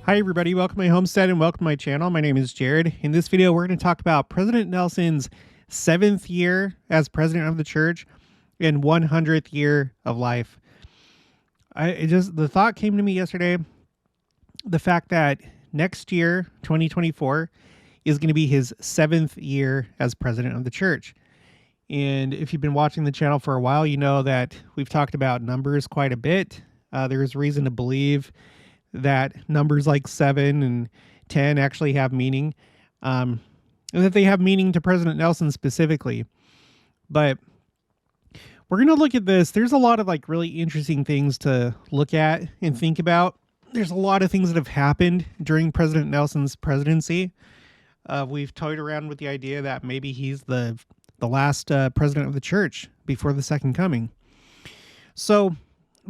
Hi everybody, welcome to my homestead and welcome to my channel. My name is Jared. In this video, we're going to talk about President Nelson's 7th year as president of the church and 100th year of life. The thought came to me yesterday, the fact that next year, 2024, is going to be his 7th year as president of the church. And if you've been watching the channel for a while, you know that we've talked about numbers quite a bit. There's reason to believe that numbers like 7 and 10 actually have meaning, and that they have meaning to President Nelson specifically. But we're going to look at this. There's a lot of really interesting things to look at and think about. There's a lot of things that have happened during President Nelson's presidency. We've toyed around with the idea that maybe he's the last president of the church before the second coming. So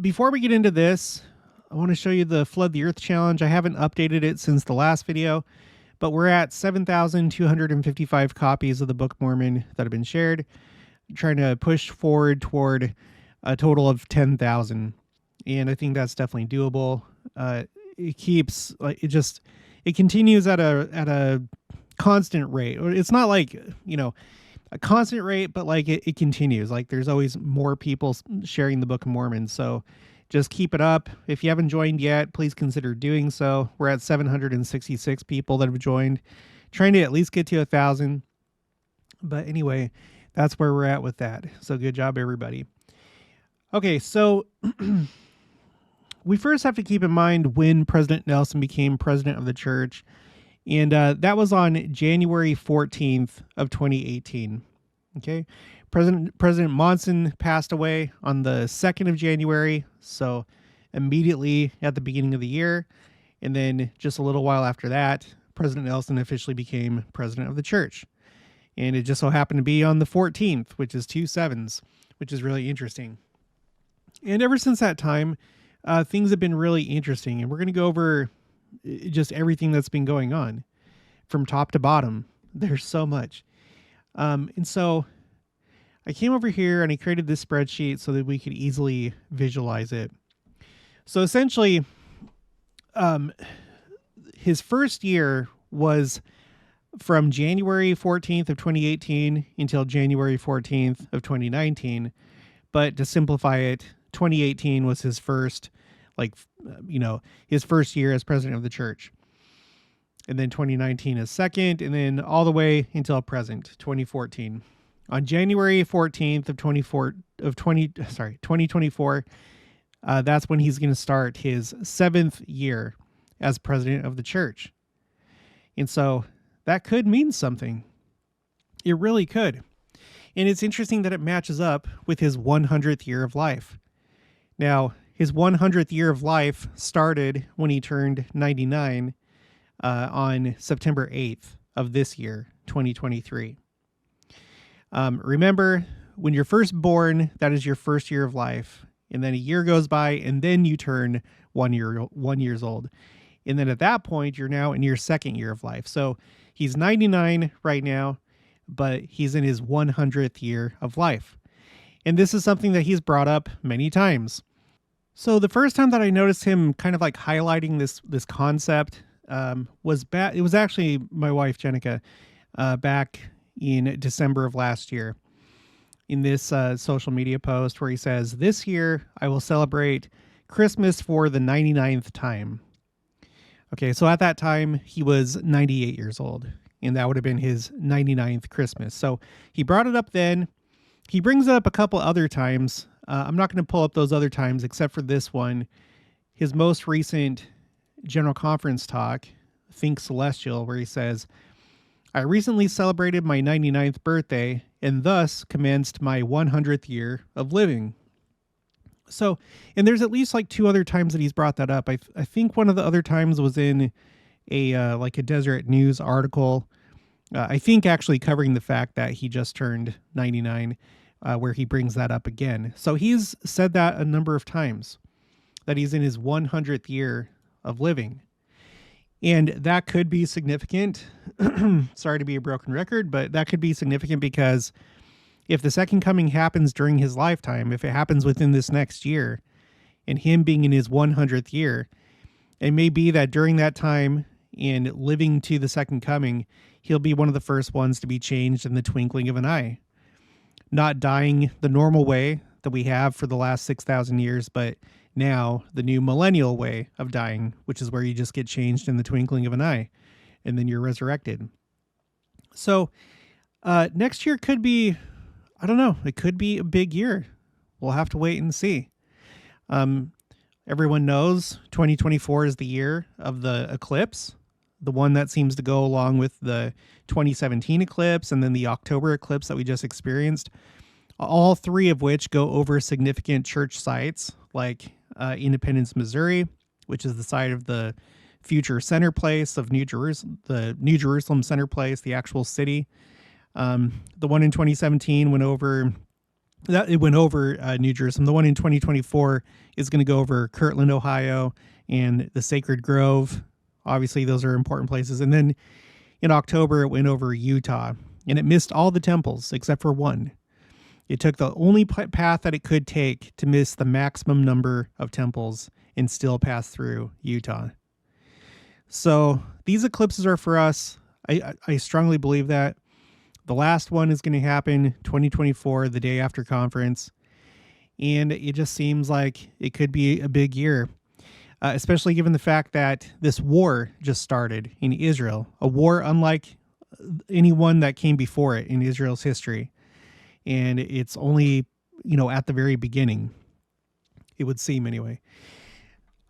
before we get into this, I want to show you the Flood the Earth challenge. I haven't updated it since the last video, but we're at 7,255 copies of the Book of Mormon that have been shared. I'm trying to push forward toward a total of 10,000. And I think that's definitely doable. It continues at a constant rate. It's not a constant rate, but it continues. There's always more people sharing the Book of Mormon. So just keep it up. If you haven't joined yet, please consider doing so. We're at 766 people that have joined, trying to at least get to 1,000. But anyway, that's where we're at with that. So good job, everybody. Okay, so we first have to keep in mind when President Nelson became president of the church. And that was on January 14th of 2018. Okay. President Monson passed away on the 2nd of January, so immediately at the beginning of the year. And then just a little while after that, President Nelson officially became president of the church. And it just so happened to be on the 14th, which is 2 7s, which is really interesting. And ever since that time, things have been really interesting. And we're going to go over just everything that's been going on from top to bottom. There's so much. And so I came over here and I created this spreadsheet so that we could easily visualize it. So essentially, his first year was from January 14th of 2018 until January 14th of 2019. But to simplify it, 2018 was his first, his first year as president of the church. And then 2019 is second, and then all the way until present, 2014. On January 14th of 2024, that's when he's going to start his 7th year as president of the church. And so that could mean something. It really could. And it's interesting that it matches up with his 100th year of life. Now, his 100th year of life started when he turned 99 on September 8th of this year, 2023. Remember, when you're first born, that is your first year of life. And then a year goes by, and then you turn 1 years old. And then at that point, you're now in your second year of life. So he's 99 right now, but he's in his 100th year of life. And this is something that he's brought up many times. So the first time that I noticed him kind of highlighting this concept it was actually my wife, Jenica, back in December of last year, in this social media post where he says, "This year I will celebrate Christmas for the 99th time." Okay, so at that time he was 98 years old, and that would have been his 99th Christmas. So he brought it up then. He brings it up a couple other times. I'm not going to pull up those other times except for this one. His most recent General Conference talk, Think Celestial, where he says, "I recently celebrated my 99th birthday and thus commenced my 100th year of living." So, and there's at least 2 other times that he's brought that up. I think one of the other times was in a Deseret News article. I think actually covering the fact that he just turned 99, where he brings that up again. So he's said that a number of times, that he's in his 100th year of living. And that could be significant. Sorry to be a broken record, but that could be significant because if the second coming happens during his lifetime, if it happens within this next year, and him being in his 100th year, It may be that during that time in living to the second coming, he'll be one of the first ones to be changed in the twinkling of an eye. Not dying the normal way that we have for the last 6,000 years, but now the new millennial way of dying, which is where you just get changed in the twinkling of an eye and then you're resurrected. So next year could be, I don't know, it could be a big year. We'll have to wait and see. Everyone knows 2024 is the year of the eclipse, the one that seems to go along with the 2017 eclipse and then the October eclipse that we just experienced, all three of which go over significant church sites like Independence, Missouri, which is the site of the future center place of New Jerusalem, the New Jerusalem center place, the actual city. The one in 2017 went over New Jerusalem. The one in 2024 is going to go over Kirtland, Ohio, and the Sacred Grove. Obviously, those are important places. And then in October, it went over Utah, and it missed all the temples except for one. It took the only path that it could take to miss the maximum number of temples and still pass through Utah. So these eclipses are for us. I strongly believe that. The last one is going to happen 2024, the day after conference. And it just seems like it could be a big year, especially given the fact that this war just started in Israel, a war unlike any one that came before it in Israel's history. And it's only, at the very beginning, it would seem anyway.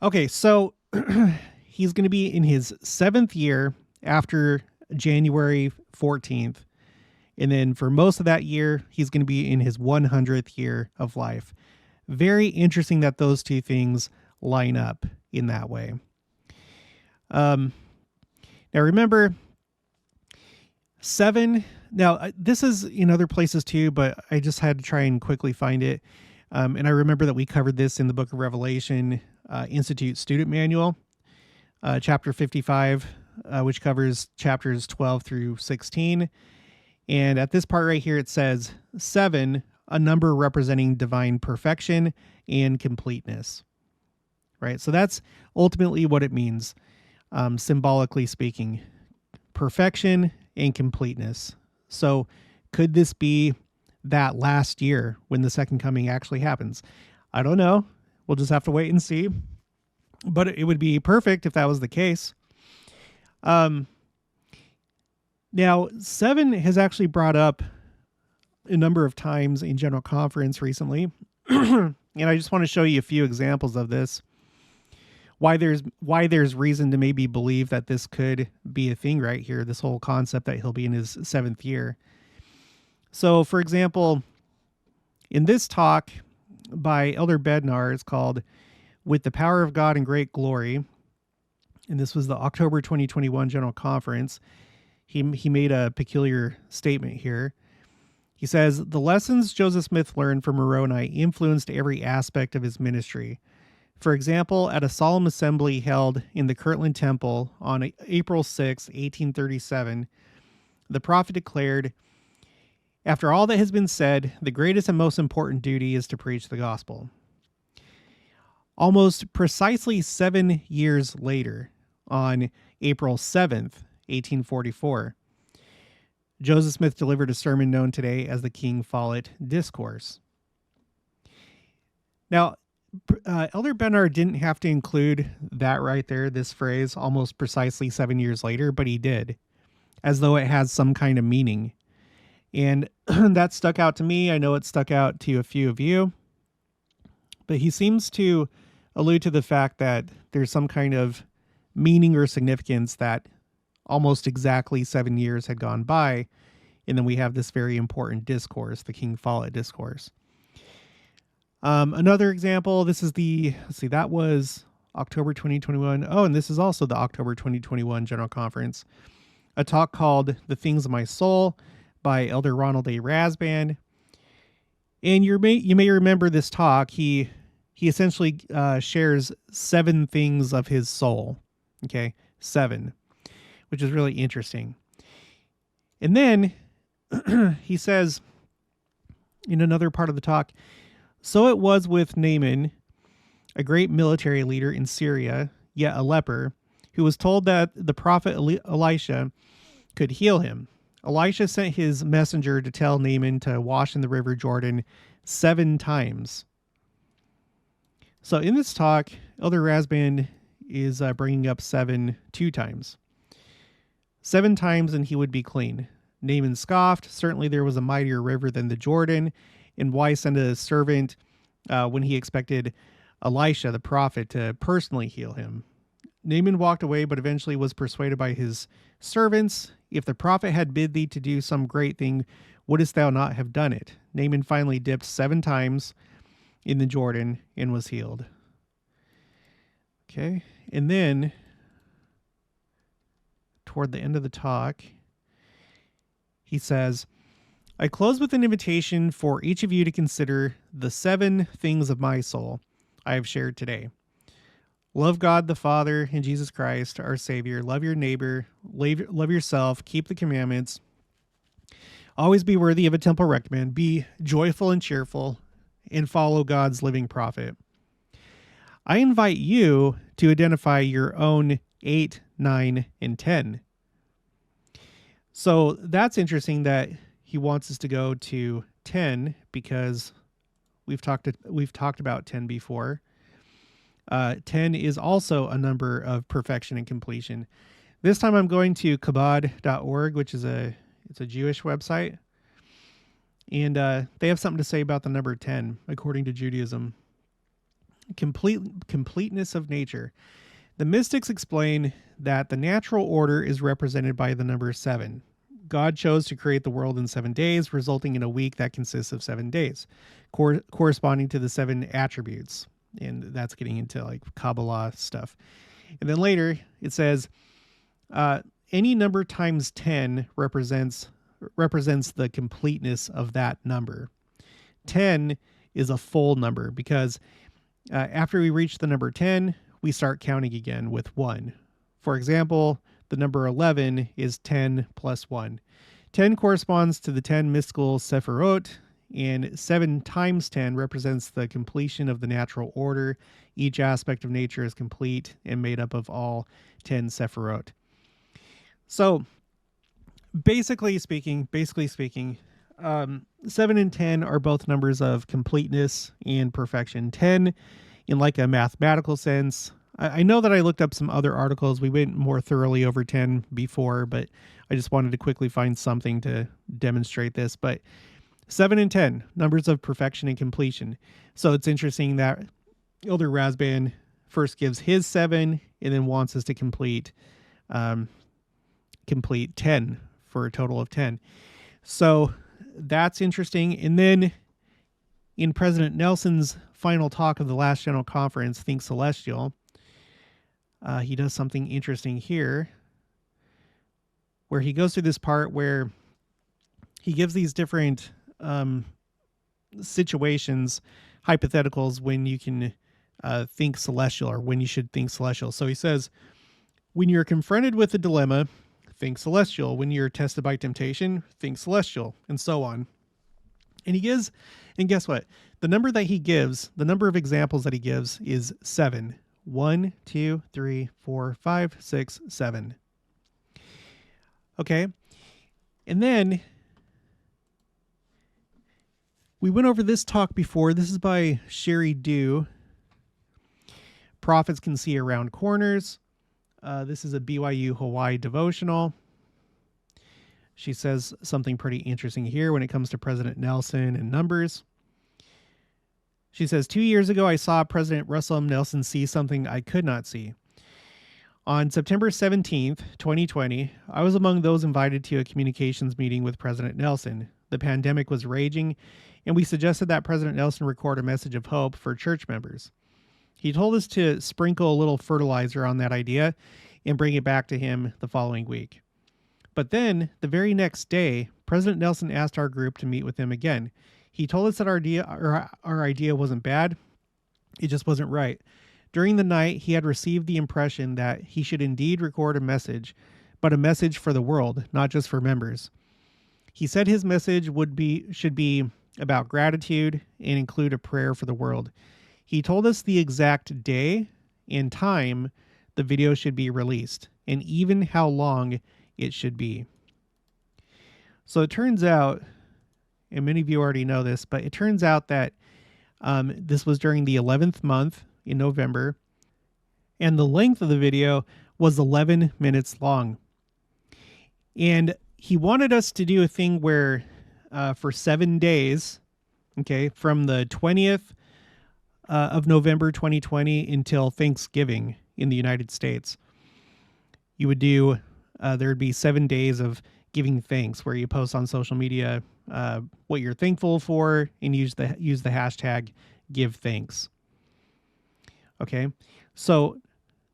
Okay, so he's going to be in his 7th year after January 14th. And then for most of that year, he's going to be in his 100th year of life. Very interesting that those two things line up in that way. Now remember, 7. Now this is in other places too, but I just had to try and quickly find it. And I remember that we covered this in the Book of Revelation Institute Student Manual, chapter 55, which covers chapters 12 through 16. And at this part right here, it says 7, a number representing divine perfection and completeness. Right? So that's ultimately what it means, symbolically speaking. Perfection and completeness. So could this be that last year when the second coming actually happens? I don't know. We'll just have to wait and see. But it would be perfect if that was the case. Now, 7 has actually brought up a number of times in General Conference recently, and I just want to show you a few examples of this. Why there's reason to maybe believe that this could be a thing right here, this whole concept that he'll be in his 7th year. So, for example, in this talk by Elder Bednar, it's called With the Power of God and Great Glory, and this was the October 2021 General Conference. He made a peculiar statement here. He says, the lessons Joseph Smith learned from Moroni influenced every aspect of his ministry. For example, at a solemn assembly held in the Kirtland Temple on April 6, 1837, the prophet declared, after all that has been said, the greatest and most important duty is to preach the gospel. Almost precisely 7 years later, on April 7th, 1844, Joseph Smith delivered a sermon known today as the King Follett Discourse. Now, Elder Bednar didn't have to include that right there, this phrase, almost precisely 7 years later, but he did, as though it has some kind of meaning. And that stuck out to me. I know it stuck out to a few of you. But he seems to allude to the fact that there's some kind of meaning or significance that almost exactly 7 years had gone by, and then we have this very important discourse, the King Follett Discourse. Another example, this is that was October 2021. Oh, and this is also the October 2021 General Conference. A talk called The Things of My Soul by Elder Ronald A. Rasband. And you may remember this talk. He essentially shares 7 things of his soul. Okay, 7. Which is really interesting. And then he says in another part of the talk, so it was with Naaman, a great military leader in Syria, yet a leper, who was told that the prophet Elisha could heal him. Elisha sent his messenger to tell Naaman to wash in the river Jordan 7 times. So in this talk, Elder Rasband is bringing up 7 2 times. 7 times and he would be clean. Naaman scoffed. Certainly there was a mightier river than the Jordan. And why send a servant when he expected Elisha, the prophet, to personally heal him? Naaman walked away, but eventually was persuaded by his servants. If the prophet had bid thee to do some great thing, wouldest thou not have done it? Naaman finally dipped 7 times in the Jordan and was healed. Okay, and then toward the end of the talk, he says, I close with an invitation for each of you to consider the 7 things of my soul I have shared today. Love God the Father and Jesus Christ, our Savior. Love your neighbor. Love yourself. Keep the commandments. Always be worthy of a temple recommend. Be joyful and cheerful, and follow God's living prophet. I invite you to identify your own 8, 9, and 10. So that's interesting that he wants us to go to 10 because we've talked about 10 before. 10 is also a number of perfection and completion. This time I'm going to kabod.org, which is it's a Jewish website. And they have something to say about the number 10, according to Judaism. Completeness of nature. The mystics explain that the natural order is represented by the number 7. God chose to create the world in 7 days, resulting in a week that consists of 7 days, corresponding to the 7 attributes. And that's getting into like Kabbalah stuff. And then later it says, any number times 10 represents the completeness of that number. 10 is a full number because after we reach the number 10, we start counting again with 1. For example, the number 11 is 10 plus 1. 10 corresponds to the 10 mystical sephirot, and 7 times 10 represents the completion of the natural order. Each aspect of nature is complete and made up of all 10 sephirot. So, basically speaking, 7 and 10 are both numbers of completeness and perfection. 10 in like a mathematical sense. I know that I looked up some other articles. We went more thoroughly over 10 before, but I just wanted to quickly find something to demonstrate this. But 7 and 10, numbers of perfection and completion. So it's interesting that Elder Rasband first gives his 7 and then wants us to complete 10 for a total of 10. So that's interesting. And then in President Nelson's final talk of the last General Conference, Think Celestial, he does something interesting here where he goes through this part where he gives these different situations, hypotheticals, when you can think celestial or when you should think celestial. So he says, when you're confronted with a dilemma, think celestial. When you're tested by temptation, think celestial, and so on. And guess what? The number that he gives, the number of examples that he gives is 7. 1, 2, 3, 4, 5, 6, 7. Okay. And then we went over this talk before. This is by Sherry Dew. Prophets Can See Around Corners. This is a BYU Hawaii devotional. She says something pretty interesting here when it comes to President Nelson and numbers. She says, 2 years ago, I saw President Russell M. Nelson see something I could not see. On September 17th, 2020, I was among those invited to a communications meeting with President Nelson. The pandemic was raging, and we suggested that President Nelson record a message of hope for church members. He told us to sprinkle a little fertilizer on that idea and bring it back to him the following week. But then, the very next day, President Nelson asked our group to meet with him again. He told us that our idea wasn't bad, it just wasn't right. During the night, he had received the impression that he should indeed record a message, but a message for the world, not just for members. He said his message should be about gratitude and include a prayer for the world. He told us the exact day and time the video should be released, and even how long it should be. So it turns out, and many of you already know this, but it turns out that this was during the 11th month in November, and the length of the video was 11 minutes long. And he wanted us to do a thing where for 7 days, okay, from the 20th of November 2020 until Thanksgiving in the United States, you would do, there would be 7 days of giving thanks where you post on social media what you're thankful for and use the hashtag give thanks. Okay, so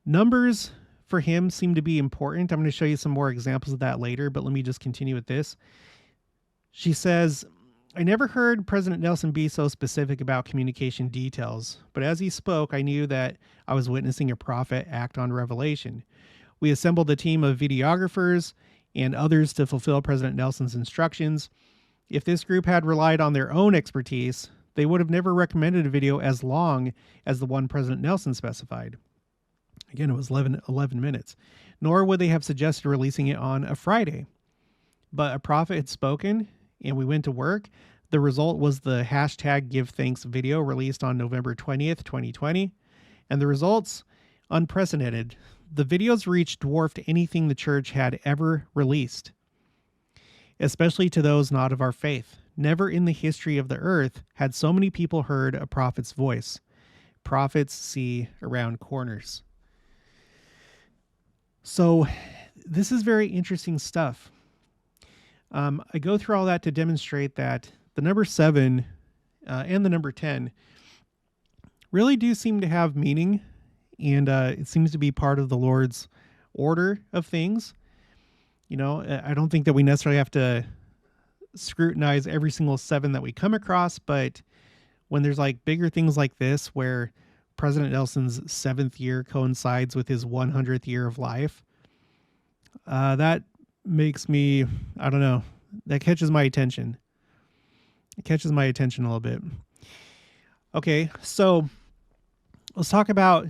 numbers for him seem to be important. I'm going to show you some more examples of that later, but let me just continue with this. She says, I never heard President Nelson be so specific about communication details, but as he spoke, I knew that I was witnessing a prophet act on revelation. We assembled a team of videographers and others to fulfill President Nelson's instructions. If this group had relied on their own expertise, they would have never recommended a video as long as the one President Nelson specified. Again, it was 11 minutes. Nor would they have suggested releasing it on a Friday. But a prophet had spoken, and we went to work. The result was the hashtag Give Thanks video released on November 20th, 2020. And the results, unprecedented. The video's reach dwarfed anything the church had ever released, especially to those not of our faith. Never in the history of the earth had so many people heard a prophet's voice. Prophets see around corners. So this is very interesting stuff. I go through all that to demonstrate that the number 7 and the number 10 really do seem to have meaning, and it seems to be part of the Lord's order of things. You know, I don't think that we necessarily have to scrutinize every single 7 that we come across, but when there's like bigger things like this, where President Nelson's 7th year coincides with his 100th year of life, that makes me, I don't know, that catches my attention. It catches my attention a little bit. Okay, so let's talk about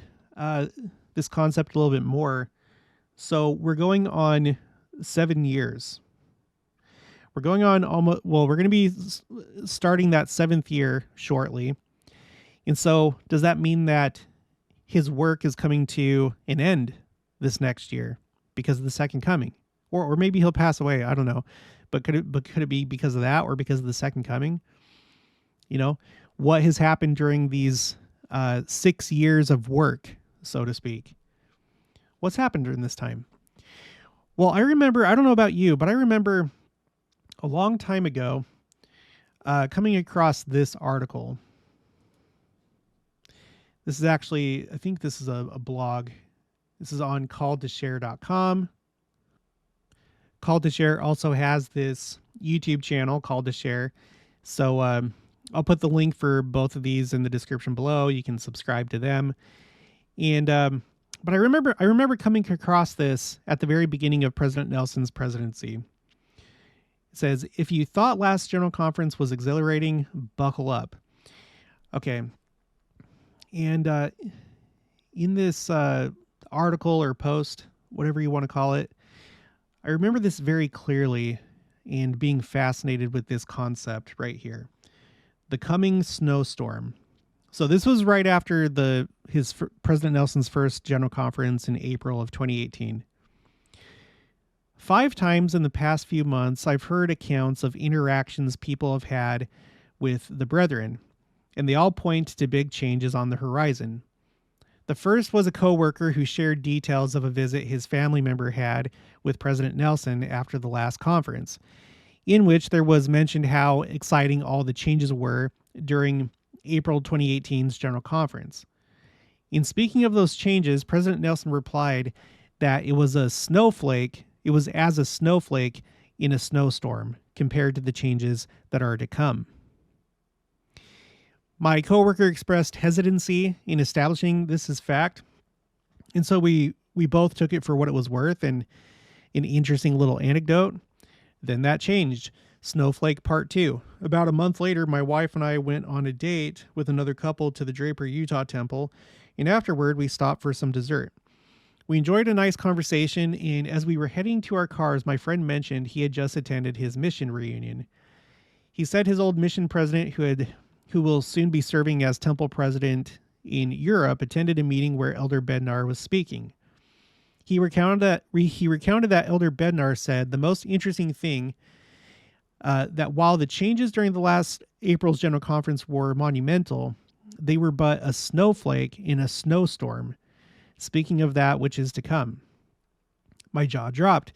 this concept a little bit more. So we're going on 7 years. We're going on almost, well, we're going to be starting that 7th year shortly. And so does that mean that his work is coming to an end this next year because of the second coming? Or maybe he'll pass away. I don't know. But could it be because of that or because of the second coming? You know, what has happened during these 6 years of work, so to speak? What's happened during this time? Well, I remember, I don't know about you, but I remember a long time ago coming across this article. This is actually, I think this is a blog. This is on calledtoshare.com. Called to Share also has this YouTube channel, Called to Share. So I'll put the link for both of these in the description below. You can subscribe to them. And but I remember coming across this at the very beginning of President Nelson's presidency. It says, if you thought last General Conference was exhilarating, buckle up. Okay. And in this article or post, whatever you want to call it, I remember this very clearly and being fascinated with this concept right here. The coming snowstorm. So this was right after President Nelson's first General Conference in April of 2018. 5 times in the past few months, I've heard accounts of interactions people have had with the brethren, and they all point to big changes on the horizon. The first was a coworker who shared details of a visit his family member had with President Nelson after the last conference, in which there was mentioned how exciting all the changes were during April 2018's General Conference. In speaking of those changes, President Nelson replied that it was as a snowflake in a snowstorm compared to the changes that are to come. My coworker expressed hesitancy in establishing this as fact, and so we both took it for what it was worth and an interesting little anecdote. Then that changed. Snowflake Part 2. About a month later, my wife and I went on a date with another couple to the Draper, Utah temple, and afterward we stopped for some dessert. We enjoyed a nice conversation, and as we were heading to our cars, my friend mentioned he had just attended his mission reunion. He said his old mission president, who will soon be serving as temple president in Europe, attended a meeting where Elder Bednar was speaking. He recounted that Elder Bednar said the most interesting thing that while the changes during the last April's General Conference were monumental, they were but a snowflake in a snowstorm. Speaking of that which is to come. My jaw dropped.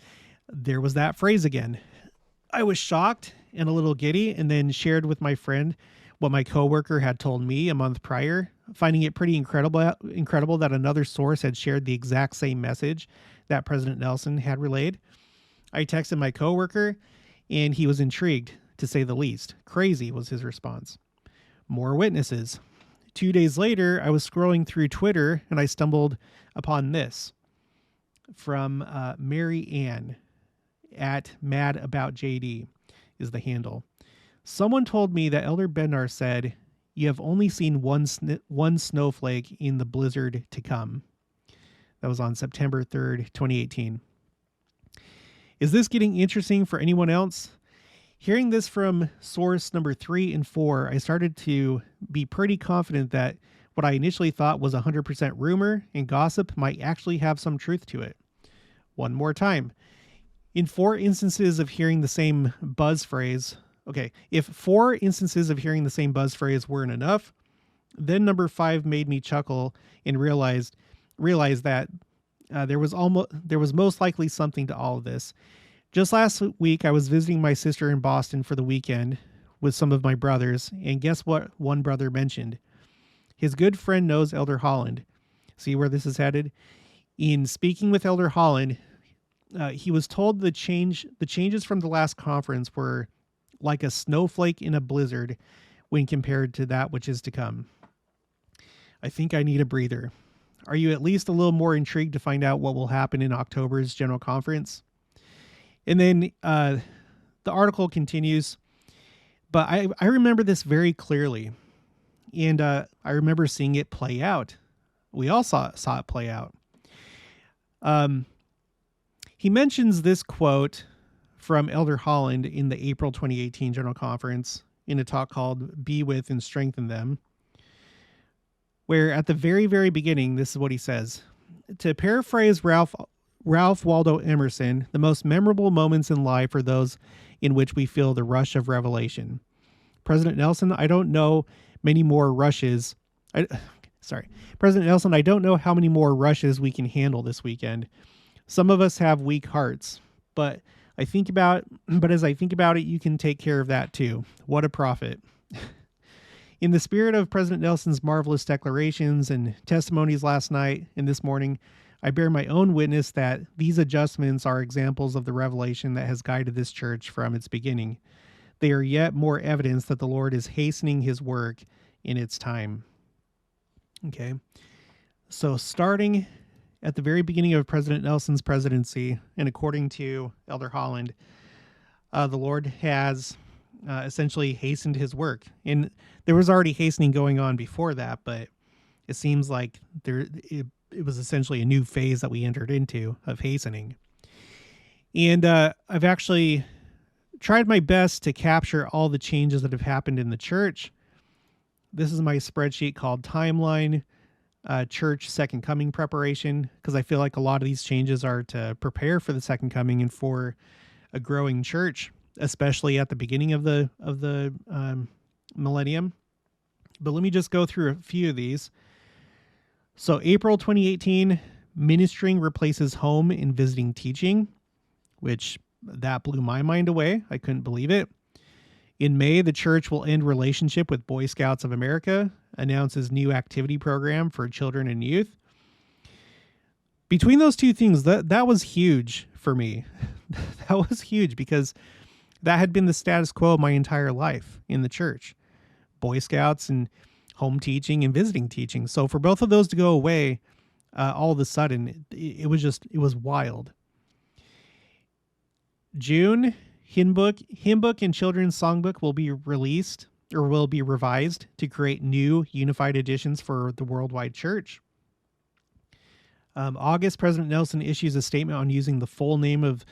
There was that phrase again. I was shocked and a little giddy, and then shared with my friend what my coworker had told me a month prior, finding it pretty incredible that another source had shared the exact same message that President Nelson had relayed. I texted my coworker, and he was intrigued, to say the least. Crazy was his response. More witnesses. 2 days later, I was scrolling through Twitter, and I stumbled upon this from Mary Ann at MadAboutJD is the handle. Someone told me that Elder Bednar said, "You have only seen one snowflake in the blizzard to come." That was on September 3rd, 2018. Is this getting interesting for anyone else? Hearing this from source number 3 and 4, I started to be pretty confident that what I initially thought was 100% rumor and gossip might actually have some truth to it. One more time. In 4 instances of hearing the same buzz phrase, if 4 instances of hearing the same buzz phrase weren't enough, then number 5 made me chuckle and realize that there was most likely something to all of this. Just last week, I was visiting my sister in Boston for the weekend with some of my brothers, and guess what one brother mentioned? His good friend knows Elder Holland. See where this is headed? In speaking with Elder Holland, he was told the changes from the last conference were like a snowflake in a blizzard when compared to that which is to come. I think I need a breather. Are you at least a little more intrigued to find out what will happen in October's General Conference? And then the article continues, but I remember this very clearly, and I remember seeing it play out. We all saw it play out. He mentions this quote from Elder Holland in the April 2018 General Conference in a talk called "Be With and Strengthen Them," where at the very, very beginning, this is what he says. To paraphrase Ralph Waldo Emerson, the most memorable moments in life are those in which we feel the rush of revelation. President Nelson, I don't know many more rushes. President Nelson, I don't know how many more rushes we can handle this weekend. Some of us have weak hearts, but as I think about it, you can take care of that too. What a prophet. In the spirit of President Nelson's marvelous declarations and testimonies last night and this morning, I bear my own witness that these adjustments are examples of the revelation that has guided this church from its beginning. They are yet more evidence that the Lord is hastening his work in its time. Okay. So starting at the very beginning of President Nelson's presidency, and according to Elder Holland, the Lord has essentially hastened his work. And there was already hastening going on before that, but it seems like it was essentially a new phase that we entered into of hastening. And I've actually tried my best to capture all the changes that have happened in the church. This is my spreadsheet called Timeline Church Second Coming Preparation, because I feel like a lot of these changes are to prepare for the second coming and for a growing church, especially at the beginning of the millennium. But let me just go through a few of these. So April 2018, ministering replaces home in visiting teaching, which that blew my mind away. I couldn't believe it. In May, the church will end relationship with Boy Scouts of America, announces new activity program for children and youth. Between those two things, that was huge for me. That was huge because that had been the status quo my entire life in the church. Boy Scouts and home teaching and visiting teaching. So for both of those to go away, all of a sudden, it was wild. June, hymn book and children's songbook will be released or will be revised to create new unified editions for the worldwide church. August, President Nelson issues a statement on using the full name of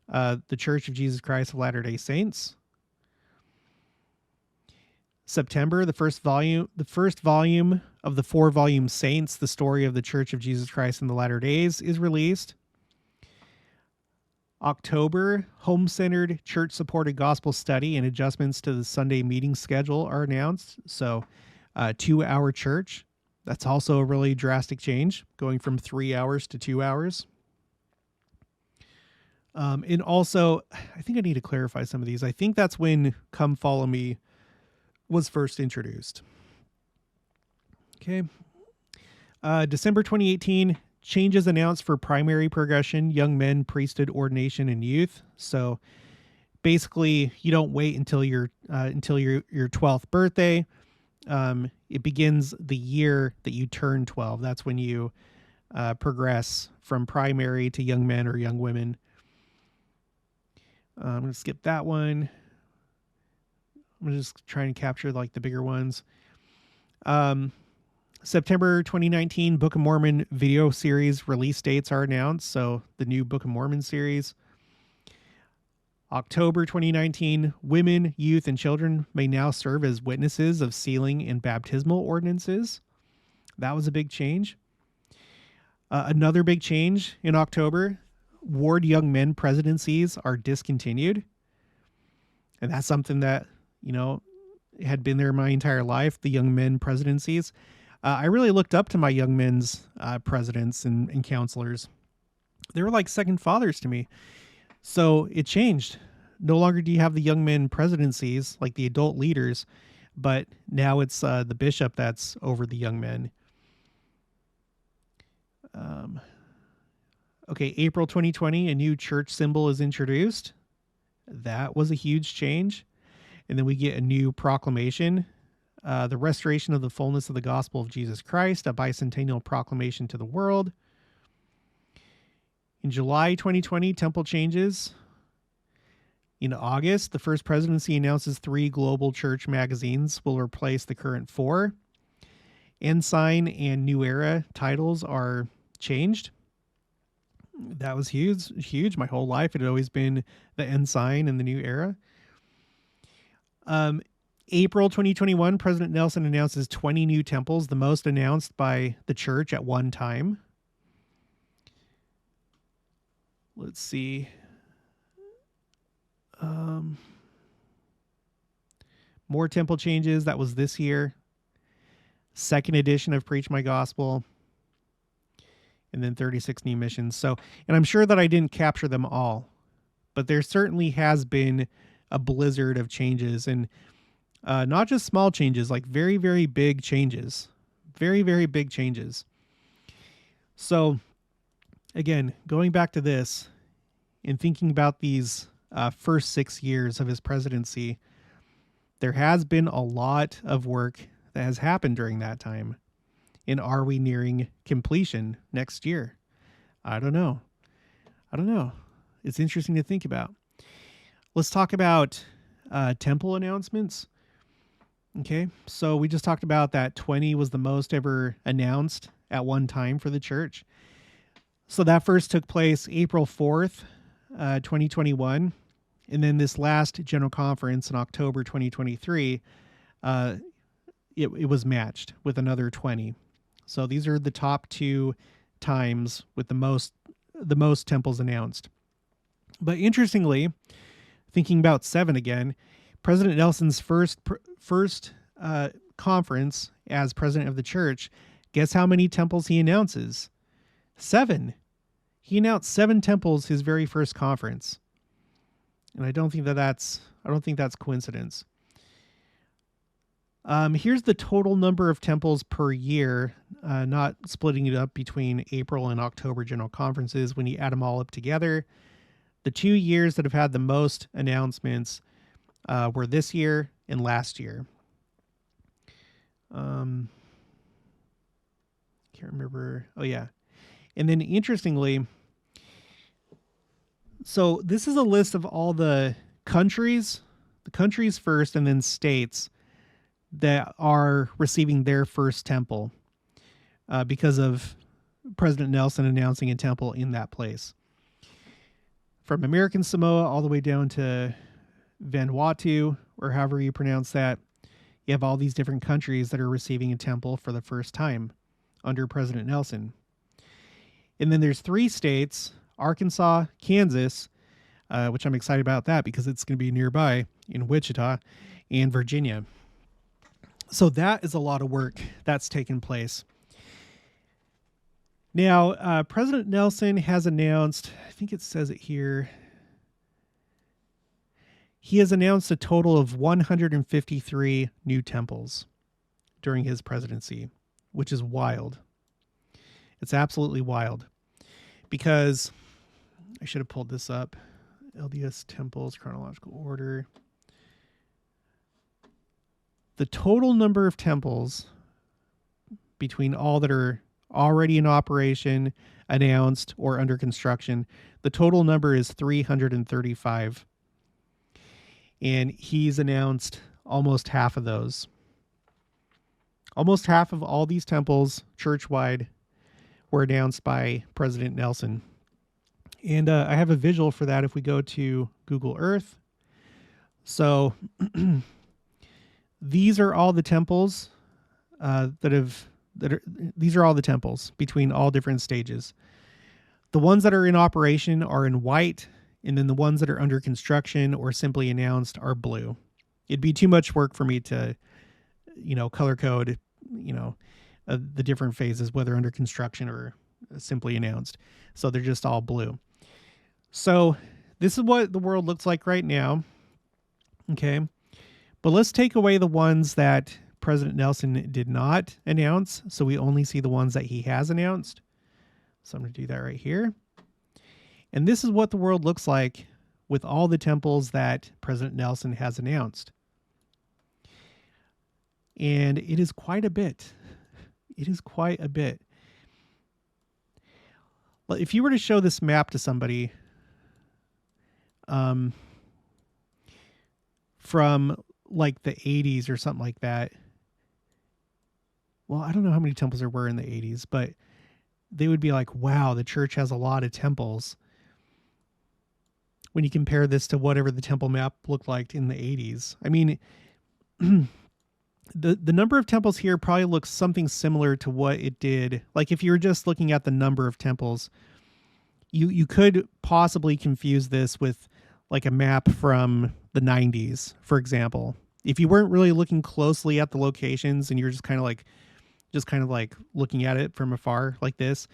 the Church of Jesus Christ of Latter-day Saints. September, the first volume of the 4-volume Saints, the story of the Church of Jesus Christ in the Latter Days, is released. October, home-centered, church-supported gospel study and adjustments to the Sunday meeting schedule are announced. So, 2-hour church. That's also a really drastic change, going from 3 hours to 2 hours. And also, I think I need to clarify some of these. I think that's when Come Follow Me was first introduced. Okay. December 2018, changes announced for primary progression, young men, priesthood ordination, and youth. So basically, you don't wait until your 12th birthday. It begins the year that you turn 12. That's when you progress from primary to young men or young women. I'm going to skip that one. I'm going to just try and capture like the bigger ones. September 2019, Book of Mormon video series release dates are announced. So the new Book of Mormon series. October 2019, women, youth, and children may now serve as witnesses of sealing and baptismal ordinances. That was a big change. Another big change in October, ward young men presidencies are discontinued. And that's something that, had been there my entire life, the young men presidencies. I really looked up to my young men's presidents and counselors. They were like second fathers to me. So it changed. No longer do you have the young men presidencies, like the adult leaders, but now it's the bishop that's over the young men. Okay, April 2020, a new church symbol is introduced. That was a huge change. And then we get a new proclamation, the restoration of the fullness of the gospel of Jesus Christ, a bicentennial proclamation to the world. In July 2020, temple changes. In August, the First Presidency announces 3 global church magazines will replace the current 4. Ensign and New Era titles are changed. That was huge. My whole life it had always been the Ensign and the New Era. April 2021, President Nelson announces 20 new temples, the most announced by the church at one time. Let's see. More temple changes. That was this year. Second edition of Preach My Gospel. And then 36 new missions. So, and I'm sure that I didn't capture them all, but there certainly has been a blizzard of changes, and not just small changes, like very, very big changes. Very, very big changes. So again, going back to this and thinking about these first 6 years of his presidency, there has been a lot of work that has happened during that time. And are we nearing completion next year? I don't know. It's interesting to think about. Let's talk about temple announcements. Okay, so we just talked about that 20 was the most ever announced at one time for the church. So that first took place April 4th, 2021. And then this last general conference in October 2023, it was matched with another 20. So these are the top 2 times with the most temples announced. But interestingly, thinking about 7 again, President Nelson's first conference as president of the church, guess how many temples he announces? 7. He announced 7 temples his very first conference. And I don't think that's coincidence. Here's the total number of temples per year, not splitting it up between April and October general conferences. When you add them all up together, the 2 years that have had the most announcements were this year and last year. Can't remember. Oh, yeah. And then interestingly, so this is a list of all the countries first and then states that are receiving their first temple because of President Nelson announcing a temple in that place. From American Samoa all the way down to Vanuatu, or however you pronounce that, you have all these different countries that are receiving a temple for the first time under President Nelson. And then there's 3 states, Arkansas, Kansas, which I'm excited about that because it's going to be nearby in Wichita, and Virginia. So that is a lot of work that's taken place. Now, President Nelson has announced, I think it says it here, he has announced a total of 153 new temples during his presidency, which is wild. It's absolutely wild because I should have pulled this up. LDS temples, chronological order. The total number of temples between all that are already in operation, announced, or under construction, the total number is 335. And he's announced almost half of those. Almost half of all these temples, church-wide, were announced by President Nelson. And I have a visual for that if we go to Google Earth. So these are all the temples these are all the temples between all different stages. The ones that are in operation are in white, and then the ones that are under construction or simply announced are blue. It'd be too much work for me to, color code, the different phases, whether under construction or simply announced. So they're just all blue. So this is what the world looks like right now. Okay. But let's take away the ones that President Nelson did not announce. So we only see the ones that he has announced. So I'm going to do that right here. And this is what the world looks like with all the temples that President Nelson has announced. And it is quite a bit. It is quite a bit. Well, if you were to show this map to somebody from like the 80s or something like that, well, I don't know how many temples there were in the 80s, but they would be like, wow, the church has a lot of temples. When you compare this to whatever the temple map looked like in the 80s. I mean, the number of temples here probably looks something similar to what it did. Like if you were just looking at the number of temples, you could possibly confuse this with like a map from the 90s, for example. If you weren't really looking closely at the locations and you're just kind of like looking at it from afar like this,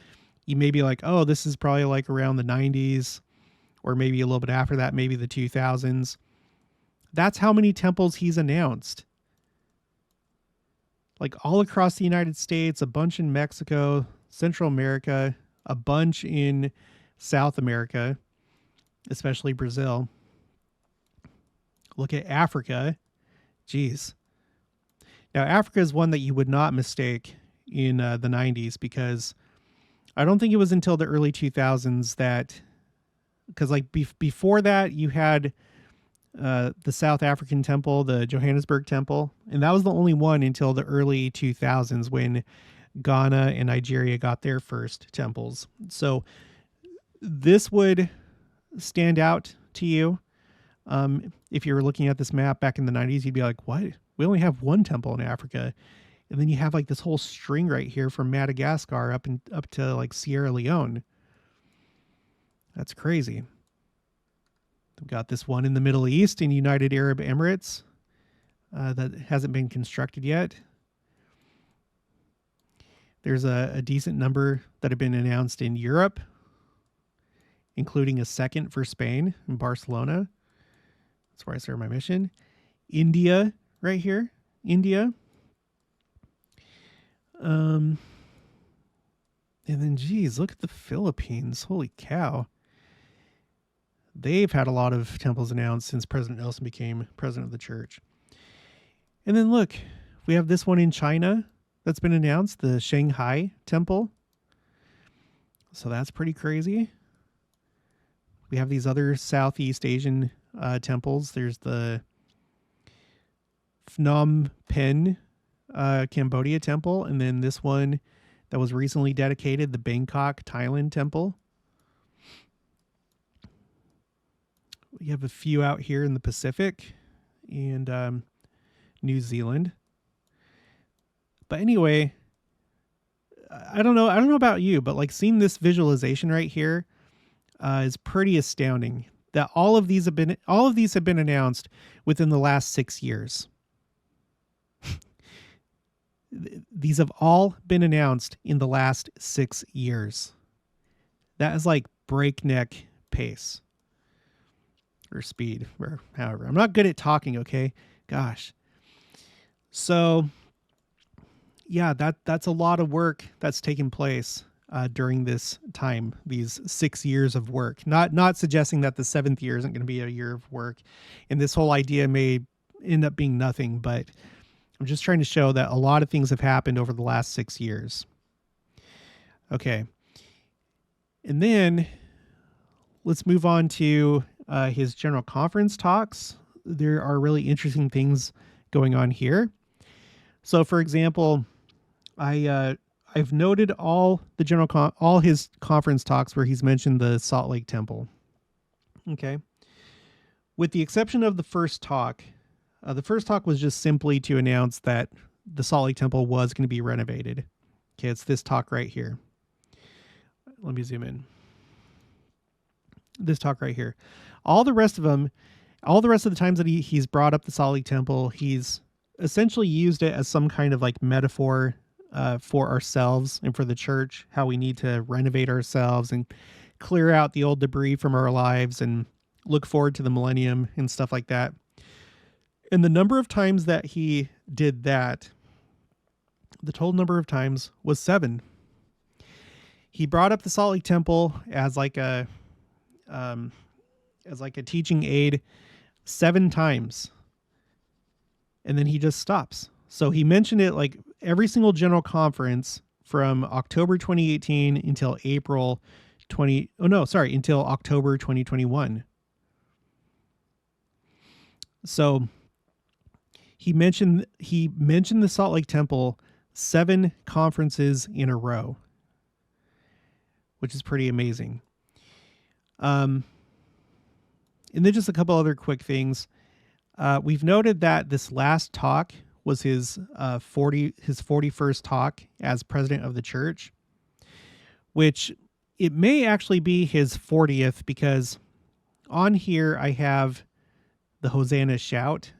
you may be like, oh, this is probably like around the 90s, or maybe a little bit after that, maybe the 2000s. That's how many temples he's announced. Like all across the United States, a bunch in Mexico, Central America, a bunch in South America, especially Brazil. Look at Africa. Jeez. Now, Africa is one that you would not mistake in the 90s, because I don't think it was until the early 2000s that, because like before that, you had the South African temple, the Johannesburg temple, and that was the only one until the early 2000s when Ghana and Nigeria got their first temples. So this would stand out to you. If you were looking at this map back in the 90s, you'd be like, what? We only have one temple in Africa. And then you have like this whole string right here from Madagascar up to like Sierra Leone. That's crazy. We've got this one in the Middle East in United Arab Emirates that hasn't been constructed yet. There's a decent number that have been announced in Europe, including a second for Spain in Barcelona. That's where I started my mission. India, right here. India. And then, geez, look at the Philippines. Holy cow. They've had a lot of temples announced since President Nelson became president of the church. And then look, we have this one in China that's been announced, the Shanghai temple. So that's pretty crazy. We have these other Southeast Asian temples. There's the Phnom Penh, Cambodia temple, and then this one that was recently dedicated, the Bangkok, Thailand temple. We have a few out here in the Pacific and New Zealand. But anyway, I don't know about you, but like seeing this visualization right here is pretty astounding. That all of these have been announced within the last 6 years. These have all been announced in the last 6 years. That is like breakneck pace or speed, or however. I'm not good at talking, okay? Gosh. So yeah, that's a lot of work that's taken place during this time, these 6 years of work. Not suggesting that the 7th year isn't going to be a year of work, and this whole idea may end up being nothing, but I'm just trying to show that a lot of things have happened over the last 6 years. Okay. And then let's move on to his general conference talks. There are really interesting things going on here. So, for example, I've noted all his conference talks where he's mentioned the Salt Lake Temple. Okay. With the exception of the first talk was just simply to announce that the Salt Lake Temple was going to be renovated. Okay, it's this talk right here. Let me zoom in. This talk right here. All the rest of the times that he's brought up the Salt Lake Temple, he's essentially used it as some kind of like metaphor for ourselves and for the church, how we need to renovate ourselves and clear out the old debris from our lives and look forward to the millennium and stuff like that. And the number of times that he did that, the total number of times was 7. He brought up the Salt Lake Temple as like a teaching aid 7 times. And then he just stops. So he mentioned it like every single general conference from October 2018 until until October 2021. So he mentioned the Salt Lake Temple 7 conferences in a row, which is pretty amazing. And then just a couple other quick things. We've noted that this last talk was his 41st talk as president of the church, which it may actually be his 40th, because on here I have the Hosanna Shout,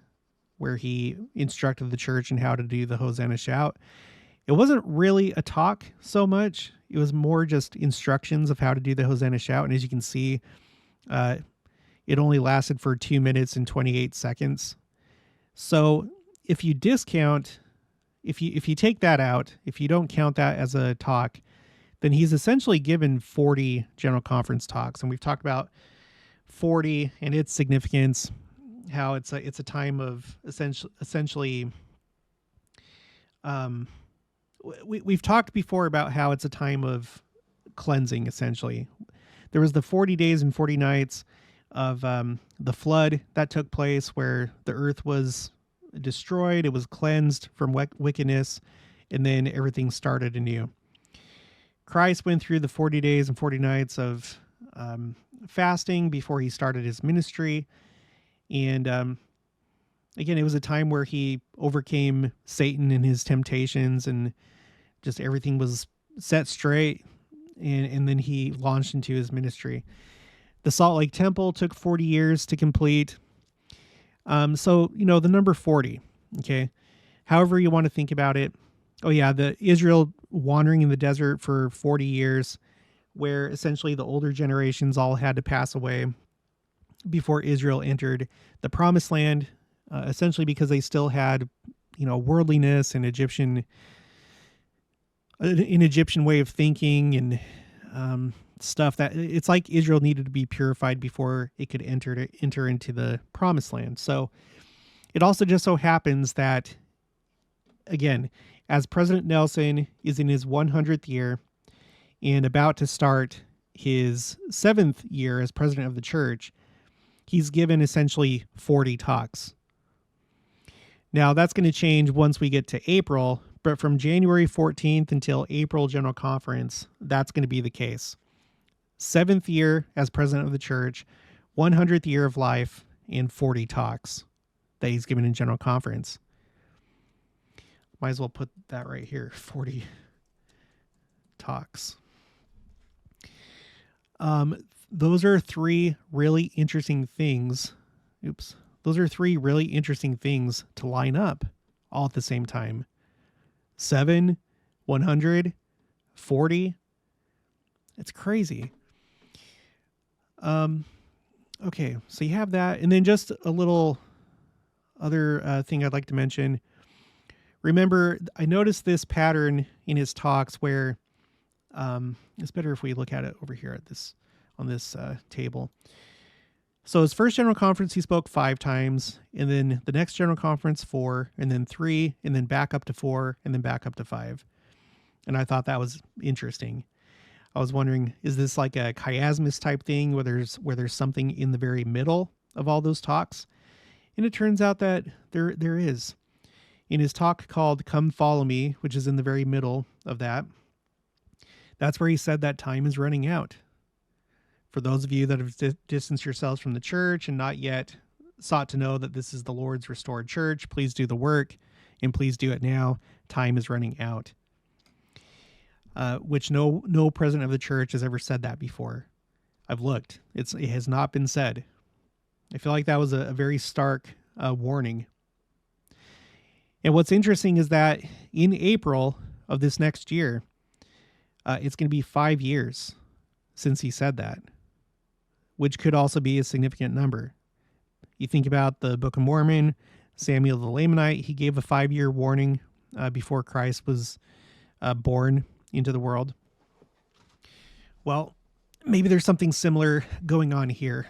where he instructed the church in how to do the Hosanna Shout. It wasn't really a talk so much. It was more just instructions of how to do the Hosanna Shout. And as you can see, it only lasted for 2 minutes and 28 seconds. So if you discount, if you take that out, if you don't count that as a talk, then he's essentially given 40 general conference talks. And we've talked about 40 and its significance, how it's a time of essentially we've talked before about how it's a time of cleansing. Essentially, there was the 40 days and 40 nights of the flood that took place, where the earth was destroyed, it was cleansed from wickedness, and then everything started anew. Christ went through the 40 days and 40 nights of fasting before he started his ministry. And again, it was a time where he overcame Satan and his temptations, and just everything was set straight. And then he launched into his ministry. The Salt Lake Temple took 40 years to complete. So, the number 40, okay, however you want to think about it. Oh yeah, the Israel wandering in the desert for 40 years, where essentially the older generations all had to pass away before Israel entered the promised land, essentially because they still had, worldliness and an Egyptian way of thinking and stuff that it's like Israel needed to be purified before it could enter into the promised land. So it also just so happens that, again, as President Nelson is in his 100th year and about to start his 7th year as president of the church, he's given essentially 40 talks. Now that's going to change once we get to April, But from January 14th until April General Conference, that's going to be the case. 7th year as president of the church, 100th year of life, and 40 talks that he's given in General Conference. Might as well put that right here, 40 talks. Those are three really interesting things. Those are three really interesting things to line up all at the same time. 7, 100, 40. It's crazy. Okay, so you have that. And then just a little other thing I'd like to mention. Remember, I noticed this pattern in his talks where it's better if we look at it over here at this on this table. So his first General Conference, he spoke 5 times, and then the next General Conference, 4, and then 3, and then back up to 4, and then back up to 5. And I thought that was interesting. I was wondering, is this like a chiasmus type thing where there's something in the very middle of all those talks? And it turns out that there is. In his talk called Come Follow Me, which is in the very middle of that, that's where he said that time is running out. For those of you that have distanced yourselves from the church and not yet sought to know that this is the Lord's restored church, please do the work, and please do it now. Time is running out. Which no president of the church has ever said that before. I've looked. It has not been said. I feel like that was a very stark warning. And what's interesting is that in April of this next year, it's going to be 5 years since he said that, which could also be a significant number. You think about the Book of Mormon, Samuel the Lamanite, he gave a 5-year warning before Christ was born into the world. Well, maybe there's something similar going on here.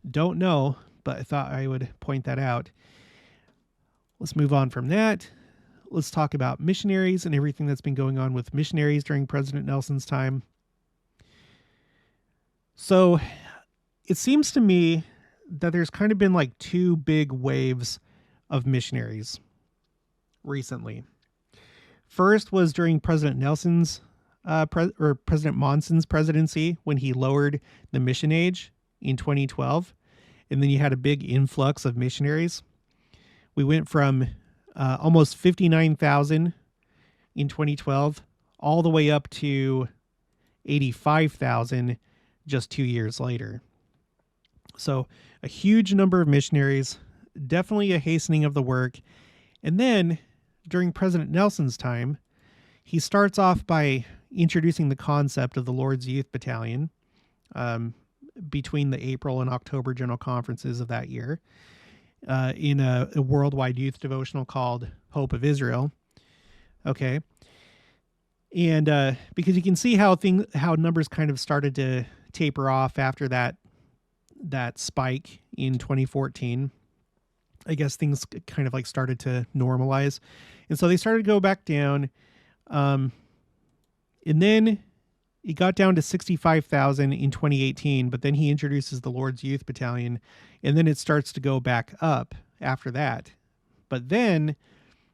Don't know, but I thought I would point that out. Let's move on from that. Let's talk about missionaries and everything that's been going on with missionaries during President Nelson's time. So it seems to me that there's kind of been like 2 big waves of missionaries recently. First was during President Nelson's President Monson's presidency, when he lowered the mission age in 2012. And then you had a big influx of missionaries. We went from almost 59,000 in 2012 all the way up to 85,000 just 2 years later. So a huge number of missionaries, definitely a hastening of the work. And then during President Nelson's time, he starts off by introducing the concept of the Lord's Youth Battalion between the April and October General Conferences of that year in a worldwide youth devotional called Hope of Israel. Okay. And because you can see how numbers kind of started to taper off after that spike in 2014. I guess things kind of like started to normalize. And so they started to go back down. And then it got down to 65,000 in 2018, but then he introduces the Lord's Youth Battalion, and then it starts to go back up after that. But then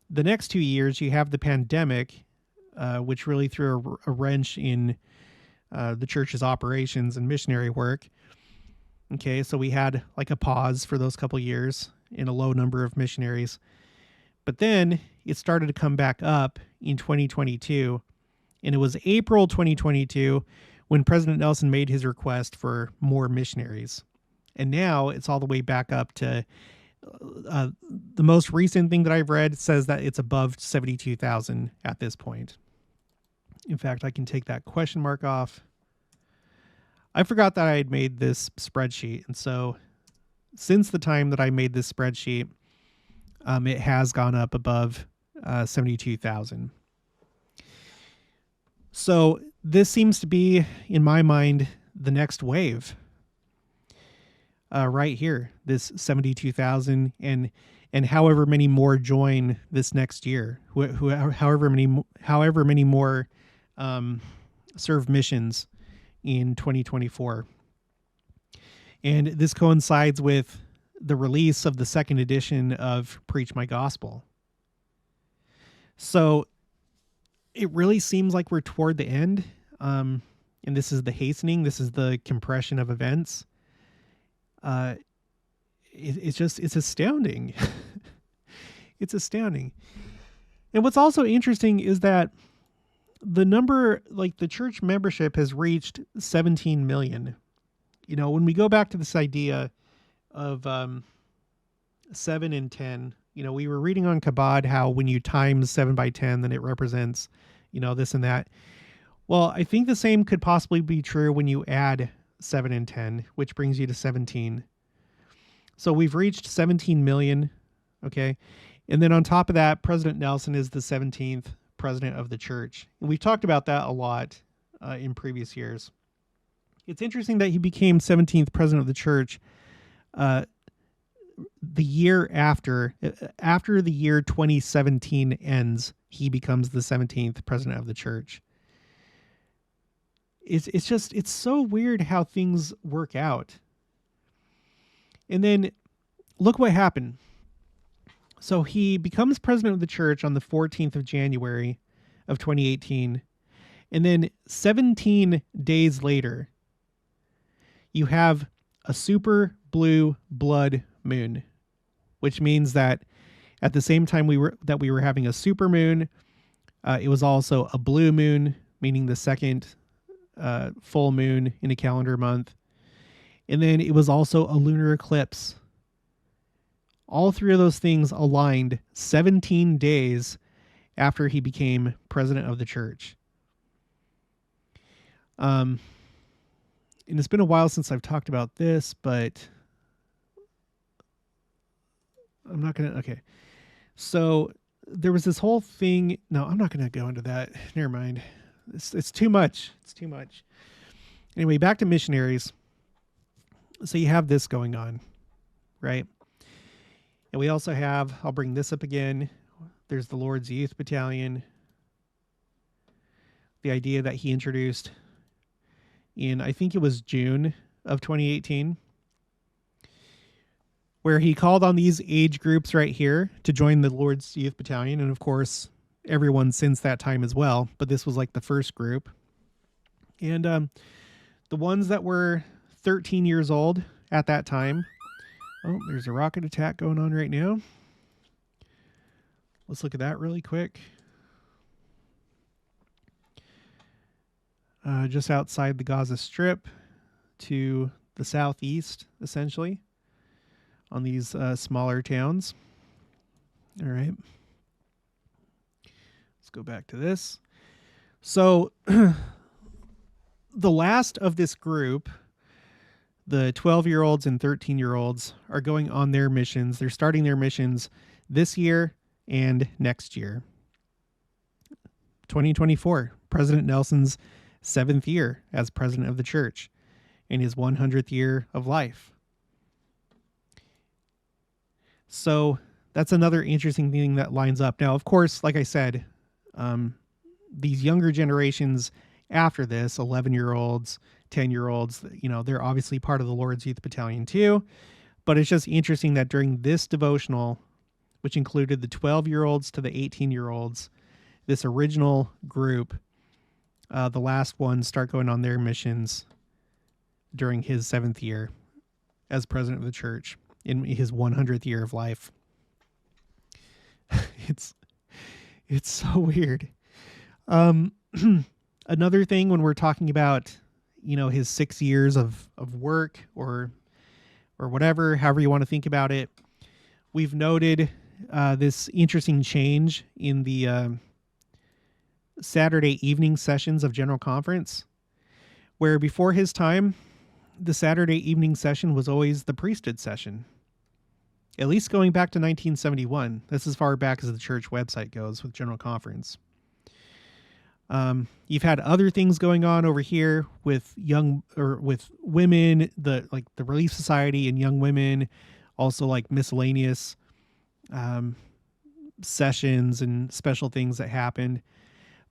the next 2 years, you have the pandemic, which really threw a wrench in the church's operations and missionary work. Okay, so we had like a pause for those couple years in a low number of missionaries. But then it started to come back up in 2022. And it was April 2022 when President Nelson made his request for more missionaries. And now it's all the way back up to the most recent thing that I've read says that it's above 72,000 at this point. In fact, I can take that question mark off. I forgot that I had made this spreadsheet. And so since the time that I made this spreadsheet, it has gone up above 72,000. So this seems to be, in my mind, the next wave. Right here, this 72,000, and however many more join this next year, however many more serve missions in 2024. And this coincides with the release of the second edition of Preach My Gospel. So it really seems like we're toward the end. And this is the hastening. This is the compression of events. Uh, it's astounding. It's astounding. And what's also interesting is that the number, like the church membership has reached 17 million. You know, when we go back to this idea of 7 and 10, you know, we were reading on Kabod how when you times 7 by 10, then it represents, you know, this and that. Well, I think the same could possibly be true when you add 7 and 10, which brings you to 17. So we've reached 17 million. Okay. And then on top of that, President Nelson is the 17th president of the church. And we've talked about that a lot in previous years. It's interesting that he became 17th president of the church the year after the year 2017 ends, he becomes the 17th president of the church. It's so weird how things work out. And then look what happened. So he becomes president of the church on the 14th of January of 2018. And then 17 days later, you have a super blue blood moon, which means that at the same time we were having a super moon, it was also a blue moon, meaning the second full moon in a calendar month. And then it was also a lunar eclipse. All three of those things aligned 17 days after he became president of the church. And it's been a while since I've talked about this, but I'm not going to. Okay. So there was this whole thing. No, I'm not going to go into that. Never mind. It's too much. It's too much. Anyway, back to missionaries. So you have this going on, right? And we also have, I'll bring this up again. There's the Lord's Youth Battalion. The idea that he introduced in, I think it was June of 2018, where he called on these age groups right here to join the Lord's Youth Battalion. And of course, everyone since that time as well. But this was like the first group. And the ones that were 13 years old at that time. Oh, there's a rocket attack going on right now. Let's look at that really quick. Just outside the Gaza Strip to the southeast, essentially, on these smaller towns. All right. Let's go back to this. So the last of this group, the 12-year-olds and 13-year-olds, are going on their missions. They're starting their missions this year and next year. 2024, President Nelson's 7th year as president of the church in his 100th year of life. So that's another interesting thing that lines up. Now, of course, like I said, these younger generations after this, 11-year-olds, 10-year-olds, you know, they're obviously part of the Lord's Youth Battalion too. But it's just interesting that during this devotional, which included the 12-year-olds to the 18-year-olds, this original group, the last ones start going on their missions during his 7th year as president of the church in his 100th year of life. It's so weird. Another thing when we're talking about, you know, his 6 years of work or whatever, however you want to think about it, we've noted this interesting change in the Saturday evening sessions of General Conference, where before his time, the Saturday evening session was always the priesthood session, at least going back to 1971. That's as far back as the church website goes with General Conference. You've had other things going on over here with with women, the Relief Society and young women, also like miscellaneous sessions and special things that happened.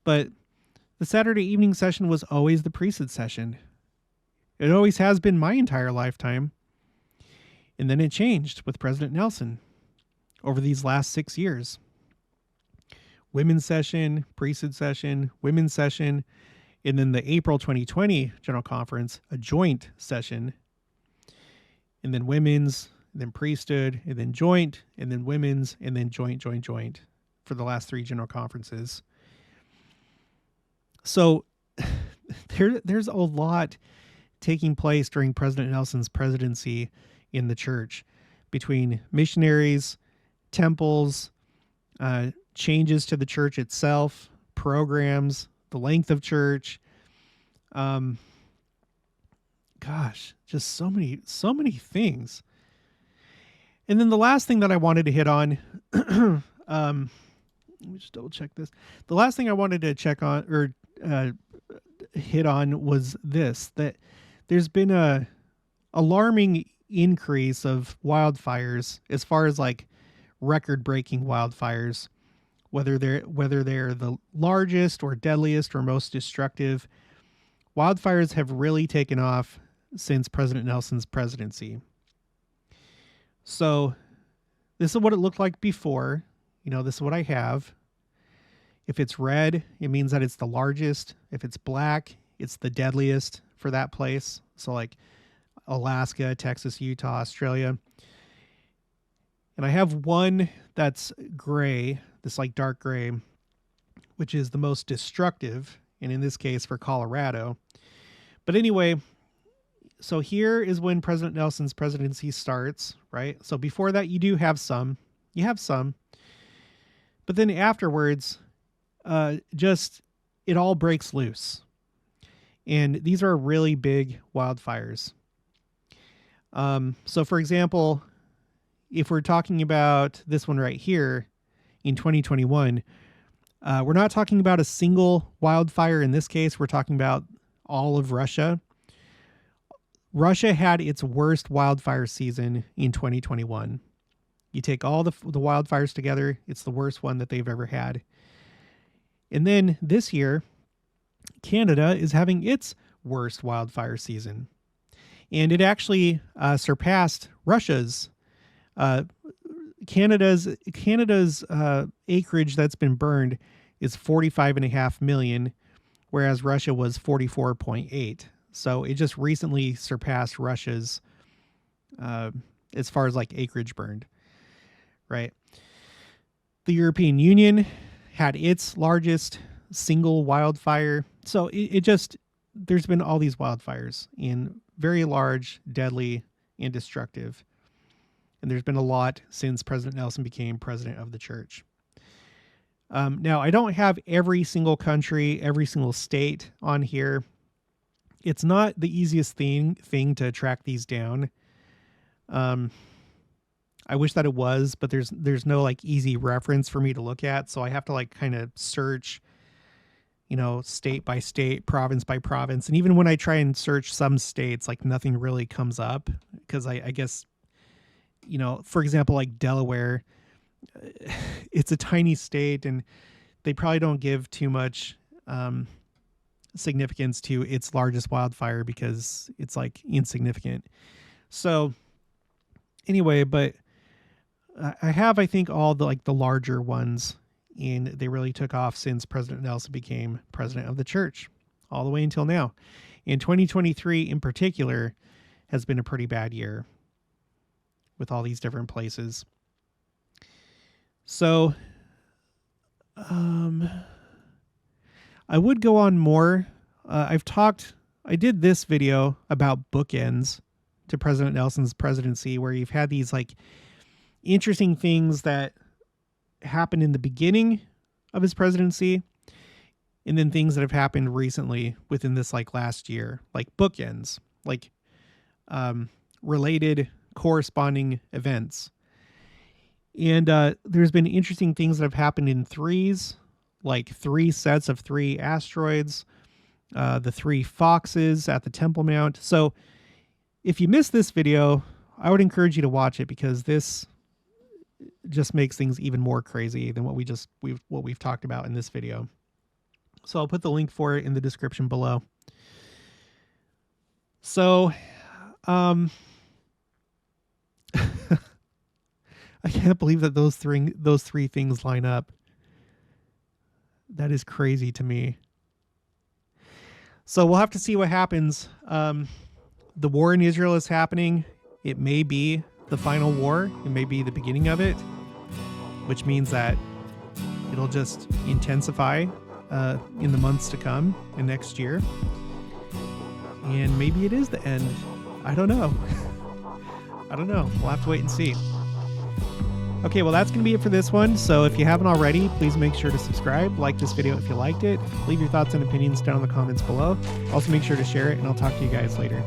But the Saturday evening session was always the priesthood session. It always has been my entire lifetime. And then it changed with President Nelson over these last 6 years, women's session, priesthood session, women's session, and then the April 2020 General Conference, a joint session, and then women's, and then priesthood, and then joint, and then women's, and then joint for the last 3 General Conferences. So there's a lot taking place during President Nelson's presidency in the church, between missionaries, temples, changes to the church itself, programs, the length of church. Just so many things. And then the last thing that I wanted to hit on, let me just double check this. The last thing I wanted to check on or hit on was this, that there's been a alarming increase of wildfires, as far as like record-breaking wildfires, whether they're the largest or deadliest or most destructive. Wildfires have really taken off since President Nelson's presidency. So this is what it looked like before. This is what I have. If it's red, it means that it's the largest. If it's black, it's the deadliest for that place. So like Alaska, Texas, Utah, Australia. And I have one that's gray, this like dark gray, which is the most destructive. And in this case for Colorado. But anyway, so here is when President Nelson's presidency starts, right? So before that, you have some. But then afterwards, it all breaks loose. And these are really big wildfires. So for example, if we're talking about this one right here in 2021, we're not talking about a single wildfire. In this case, we're talking about all of Russia. Russia had its worst wildfire season in 2021. You take all the wildfires together, it's the worst one that they've ever had. And then this year, Canada is having its worst wildfire season. And it actually surpassed Russia's. Canada's acreage that's been burned is 45.5 million, whereas Russia was 44.8. So it just recently surpassed Russia's as far as like acreage burned, right? The European Union had its largest single wildfire. So there's been all these wildfires, in very large, deadly, and destructive. And there's been a lot since President Nelson became president of the church. Now, I don't have every single country, every single state on here. It's not the easiest thing to track these down. I wish that it was, but there's no like easy reference for me to look at. So I have to like kind of search, state by state, province by province. And even when I try and search some states, like nothing really comes up, because I guess, for example, like Delaware, it's a tiny state and they probably don't give too much significance to its largest wildfire because it's like insignificant. So anyway, but I have, I think, all the like the larger ones, and they really took off since President Nelson became president of the church all the way until now. And 2023 in particular has been a pretty bad year with all these different places. So I would go on more. I did this video about bookends to President Nelson's presidency, where you've had these like interesting things that happened in the beginning of his presidency, and then things that have happened recently within this like last year, like bookends, like related corresponding events. And there's been interesting things that have happened in threes, like 3 sets of 3 asteroids, the 3 foxes at the Temple Mount. So if you missed this video, I would encourage you to watch it, because this just makes things even more crazy than what we've talked about in this video. So I'll put the link for it in the description below. So, I can't believe that those three things line up. That is crazy to me. So we'll have to see what happens. The war in Israel is happening. It may be the final war. It may be the beginning of it, which means that it'll just intensify in the months to come and next year. And maybe it is the end. I don't know. I don't know. We'll have to wait and see. Okay, well, that's going to be it for this one. So if you haven't already, please make sure to subscribe, like this video if you liked it, leave your thoughts and opinions down in the comments below. Also, make sure to share it, and I'll talk to you guys later.